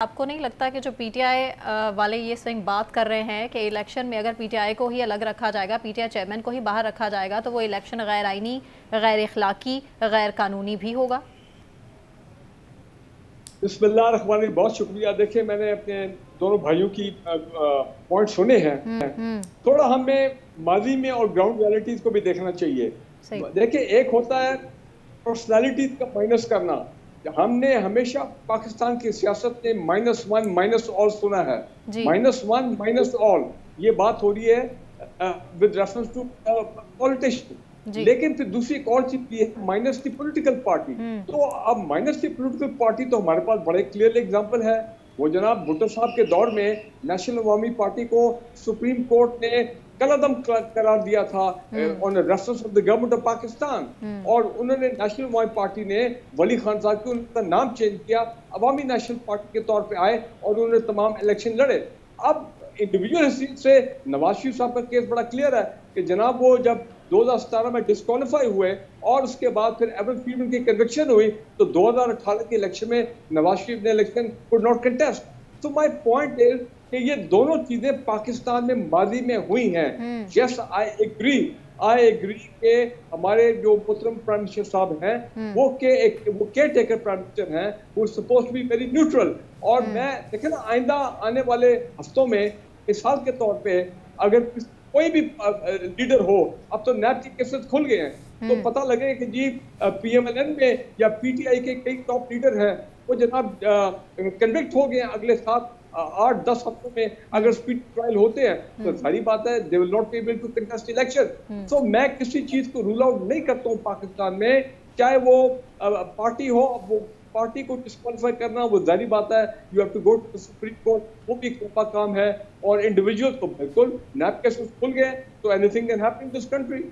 आपको नहीं लगता कि जो पीटीआई वाले ये स्वयं बात कर रहे हैं कि इलेक्शन में अगर पीटीआई को ही अलग रखा जाएगा, पीटीआई चेयरमैन को ही बाहर रखा जाएगा, तो वो इलेक्शन गैर आईनी, गैर इखलाकी, गैर कानूनी भी होगा? बिस्मिल्लाहिर्रहमानिर्रहीम, बहुत शुक्रिया। देखिए, मैंने अपने दोनों भाइयों की पॉइंट सुने हैं। थोड़ा हमें माजी में और ग्राउंड रियलिटीज को भी देखना चाहिए। देखिए, एक होता है पर्सनालिटीज का माइनस करना। हमने हमेशा पाकिस्तान की सियासत में -1 माइनस ऑल सुना है। -1 माइनस ऑल, ये बात हो रही है विद रेफरेंस टू पॉलिटिशियन। लेकिन फिर दूसरी एक और चीज है, माइनस दी पॉलिटिकल पार्टी। तो अब माइनस दी पॉलिटिकल पार्टी तो हमारे पास बड़े क्लियर एग्जांपल है। वो जनाब भुट्टो साहब के दौर में नेशनल अवामी पार्टी को सुप्रीम कोर्ट ने कलअदम करार दिया था on reference of the government of Pakistan, और उन्होंने नेशनल अवामी पार्टी ने वली खान साहब को उनका नाम चेंज किया, अवामी नेशनल पार्टी के तौर पे आए और उन्होंने तमाम इलेक्शन लड़े। अब इंडिविजुअल हिस्ट्री से नवाज शरीफ साहब का केस बड़ा क्लियर है कि जनाब वो जब 2017 में डिस्क्वालीफाई हुए और उसके बाद फिर एवरेट फील्ड की कन्विक्शन हुई, तो 2018 के इलेक्शन में नवाज शरीफ ने इलेक्शन कुड नॉट कंटेस्ट। तो माय पॉइंट इज कि ये दोनों चीजें पाकिस्तान में माजी में हुई हैं। यस, आई एग्री के हमारे जो मुहतरम प्राइम मिनिस्टर साहब हैं वो केयर टेकर प्राइम मिनिस्टर हैं, वो supposed to be very neutral. और मैं देखे ना, आइंदा आने वाले हफ्तों में मिसाल के तौर पे अगर कोई भी लीडर हो, अब तो नैब के केसेस खुल गए हैं, तो पता लगे कि जी पीएमएलएन में या पीटीआई के कई टॉप लीडर हैं वो जनाब कन्विक्ट हो गए हैं, अगले 8-10 हफ्तों में अगर स्पीड ट्रायल होते हैं तो सारी बात है they will not be able to contest election. So मैं किसी चीज को रूल आउट नहीं करता हूँ पाकिस्तान में, चाहे वो पार्टी हो। वो पार्टी को डिस्क्वालीफाई करना वो जारी बात है, you have to go to Supreme Court, वो भी एक बड़ा काम है। और इंडिविजुअल तो बिल्कुल नैब केसेस खुल गए तो anything can happen in this country.